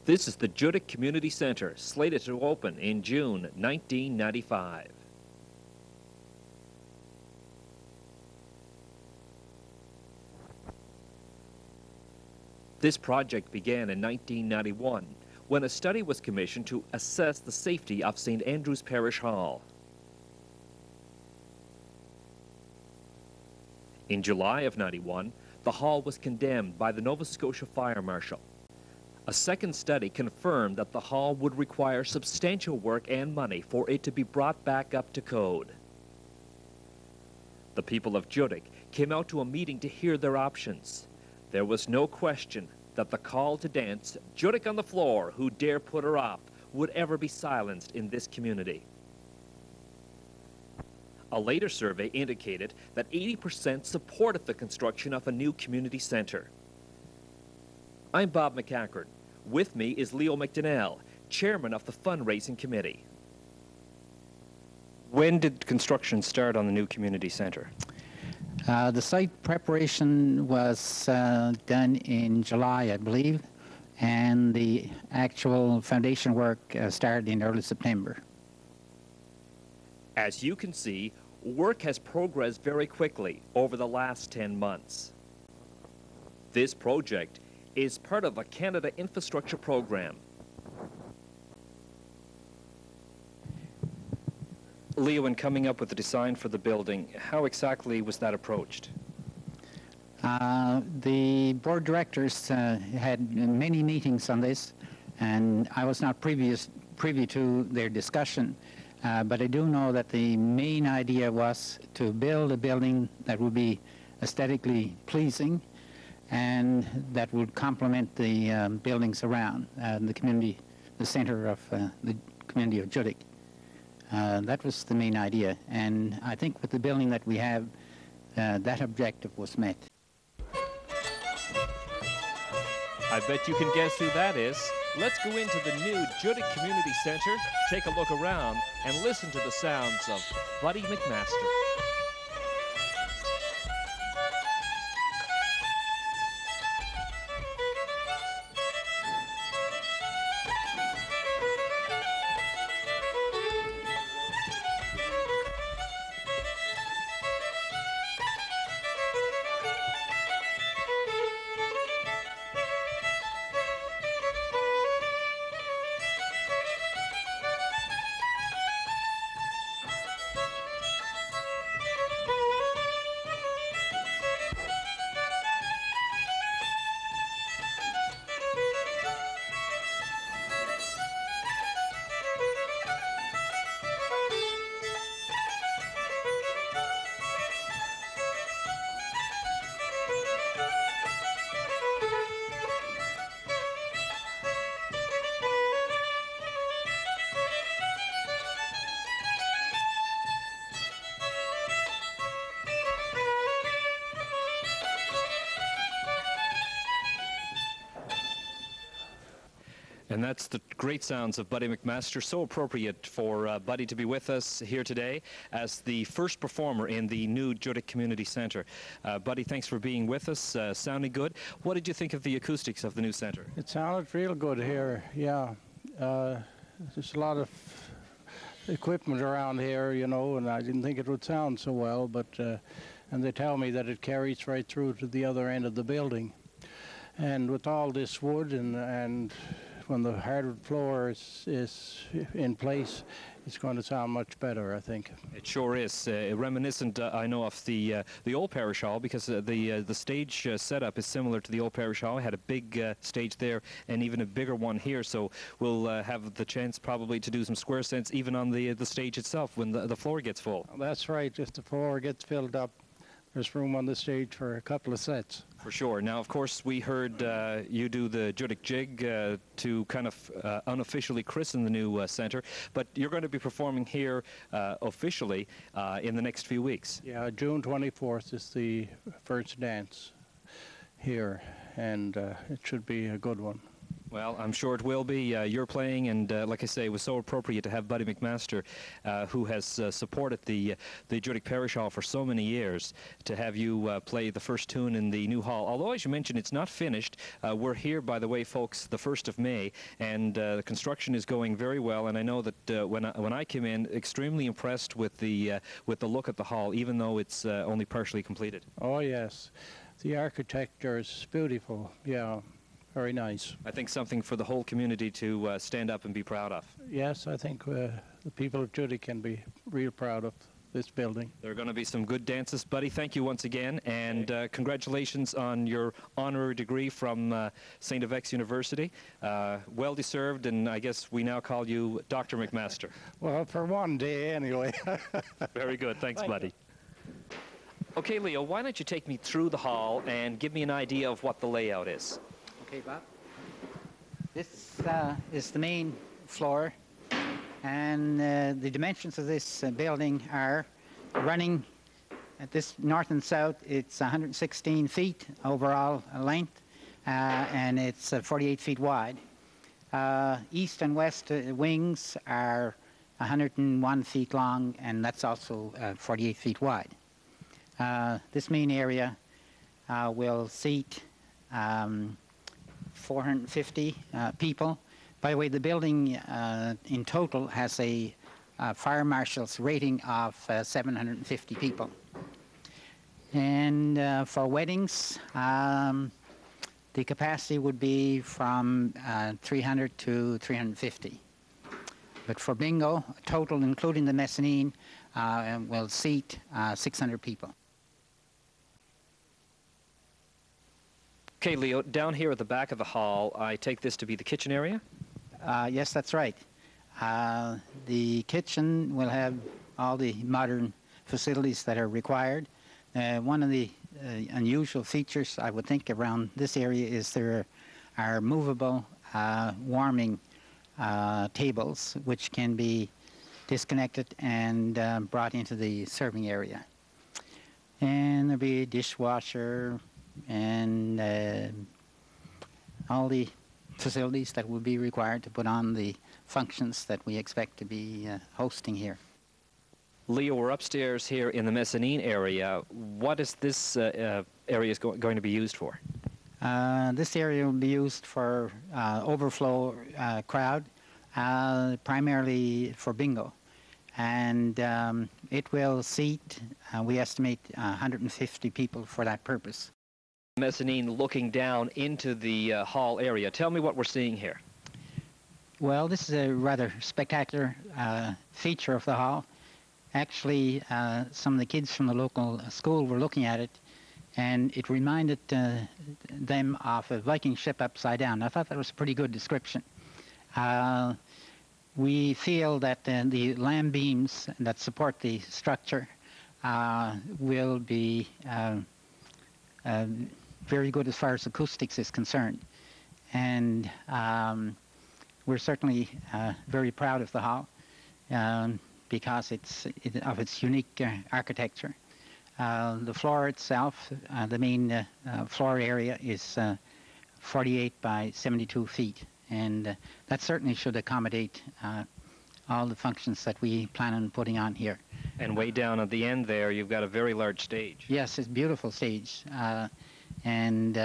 This is the Judique Community Centre, slated to open in June 1995. This project began in 1991 when a study was commissioned to assess the safety of St. Andrew's Parish Hall. In July of '91, the hall was condemned by the Nova Scotia Fire Marshal. A second study confirmed that the hall would require substantial work and money for it to be brought back up to code. The people of Judique came out to a meeting to hear their options. There was no question that the call to dance, Judique on the floor, who dare put her off, would ever be silenced in this community. A later survey indicated that 80% supported the construction of a new community centre. I'm Bob McCackard. With me is Leo McDonnell, chairman of the Fundraising Committee. When did construction start on the new community centre? The site preparation was done in July, I believe, and the actual foundation work started in early September. As you can see, work has progressed very quickly over the last 10 months. This project is part of a Canada infrastructure program. Leo, in coming up with the design for the building, how exactly was that approached? The board directors had many meetings on this, and I was not privy to their discussion, but I do know that the main idea was to build a building that would be aesthetically pleasing and that would complement the buildings around the community, the center of the community of Judique. That was the main idea, and I think with the building that we have, that objective was met. I bet you can guess who that is. Let's go into the new Judique Community Centre, take a look around, and listen to the sounds of Buddy MacMaster. And that's the great sounds of Buddy MacMaster, so appropriate for Buddy to be with us here today as the first performer in the new Judique Community Centre. Buddy, thanks for being with us. Sounding good. What did you think of the acoustics of the new centre? It sounded real good here, yeah. There's a lot of equipment around here, you know, and I didn't think it would sound so well, but and they tell me that it carries right through to the other end of the building. And with all this wood and when the hardwood floor is in place, it's going to sound much better, I think. It sure is. Reminiscent, I know, of the old parish hall, because the stage setup is similar to the old parish hall. I had a big stage there and even a bigger one here, so we'll have the chance probably to do some square cents even on the stage itself when the floor gets full. That's right. If the floor gets filled up, there's room on the stage for a couple of sets. For sure. Now, of course, we heard you do the Judique Jig to kind of unofficially christen the new centre, but you're going to be performing here officially in the next few weeks. Yeah, June 24th is the first dance here, and it should be a good one. Well, I'm sure it will be. You're playing, and like I say, it was so appropriate to have Buddy MacMaster, who has supported the Judique Parish Hall for so many years, to have you play the first tune in the new hall. Although, as you mentioned, it's not finished. We're here, by the way, folks, the 1st of May, and the construction is going very well. And I know that when I came in, extremely impressed with the look at the hall, even though it's only partially completed. Oh yes, the architecture is beautiful. Yeah. Very nice. I think something for the whole community to stand up and be proud of. Yes, I think the people of Judique can be real proud of this building. There are going to be some good dances. Buddy, thank you once again, and congratulations on your honorary degree from St. FX University. Well deserved, and I guess we now call you Dr. MacMaster. Well, for one day anyway. Very good. Thanks, Buddy. Okay, Leo, why don't you take me through the hall and give me an idea of what the layout is? Okay, Bob. This is the main floor, and the dimensions of this building are running at this north and south. It's 116 feet overall length, and it's 48 feet wide. East and west wings are 101 feet long, and that's also 48 feet wide. This main area will seat 450 people. By the way, the building in total has a fire marshal's rating of 750 people. And for weddings, the capacity would be from 300 to 350. But for bingo, total including the mezzanine, will seat 600 people. Okay, Leo, down here at the back of the hall, I take this to be the kitchen area? Yes, that's right. The kitchen will have all the modern facilities that are required. One of the unusual features, I would think, around this area is there are movable warming tables which can be disconnected and brought into the serving area. And there'll be a dishwasher, and all the facilities that will be required to put on the functions that we expect to be hosting here. Leo, we're upstairs here in the mezzanine area. What is this area going to be used for? This area will be used for overflow crowd, primarily for bingo. And it will seat, we estimate, 150 people for that purpose. Mezzanine looking down into the hall area. Tell me what we're seeing here. Well, this is a rather spectacular feature of the hall. Actually, some of the kids from the local school were looking at it, and it reminded them of a Viking ship upside down. I thought that was a pretty good description. We feel that the lamb beams that support the structure will be very good as far as acoustics is concerned. And we're certainly very proud of the hall because of its unique architecture. The floor itself, the main floor area is 48 by 72 feet. And that certainly should accommodate all the functions that we plan on putting on here. And way down at the end there, you've got a very large stage. Yes, it's a beautiful stage. And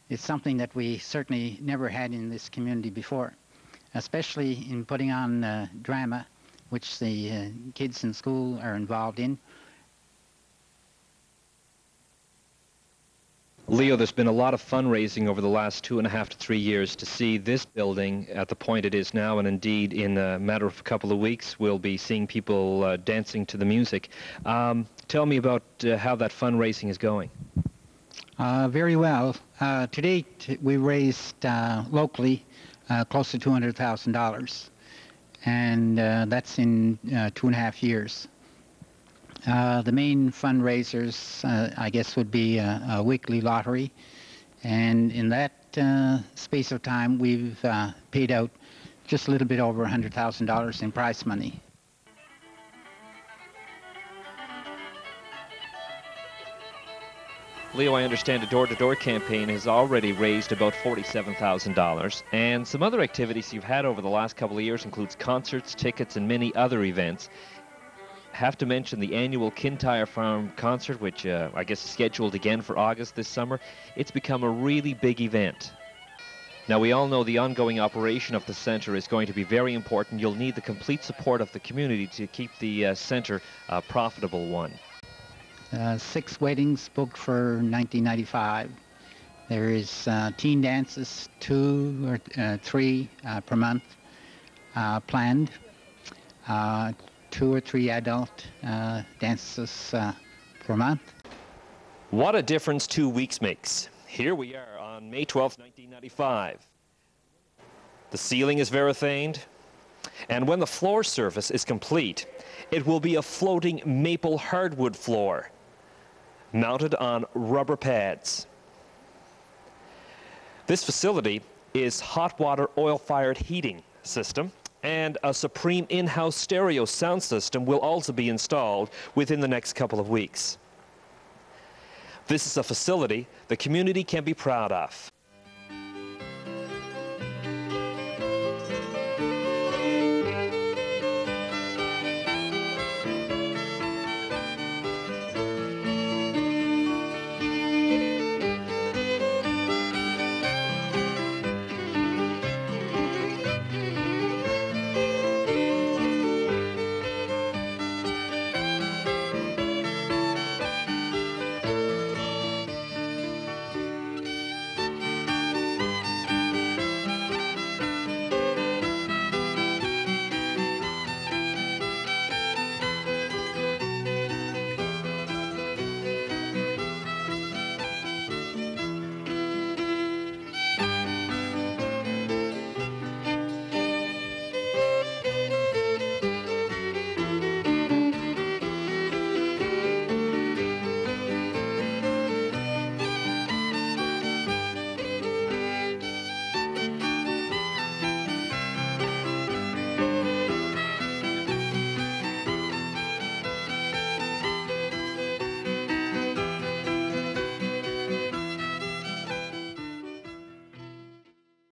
it's something that we certainly never had in this community before, especially in putting on drama, which the kids in school are involved in. Leo, there's been a lot of fundraising over the last 2.5 to 3 years to see this building at the point it is now, and indeed in a matter of a couple of weeks we'll be seeing people dancing to the music. Tell me about how that fundraising is going. Very well. To date, we raised locally close to $200,000, and that's in 2.5 years. The main fundraisers, I guess, would be a weekly lottery, and in that space of time, we've paid out just a little bit over $100,000 in prize money. Leo, I understand a door-to-door campaign has already raised about $47,000, and some other activities you've had over the last couple of years includes concerts, tickets, and many other events. Have to mention the annual Kintyre Farm concert, which I guess is scheduled again for August this summer. It's become a really big event. Now, we all know the ongoing operation of the centre is going to be very important. You'll need the complete support of the community to keep the centre a profitable one. 6 weddings booked for 1995. There is teen dances, 2 or 3 per month planned. 2 or 3 adult dances per month. What a difference 2 weeks makes. Here we are on May 12th, 1995. The ceiling is verithaned, and when the floor surface is complete, it will be a floating maple hardwood floor mounted on rubber pads. This facility is hot water oil-fired heating system, and a supreme in-house stereo sound system will also be installed within the next couple of weeks. This is a facility the community can be proud of.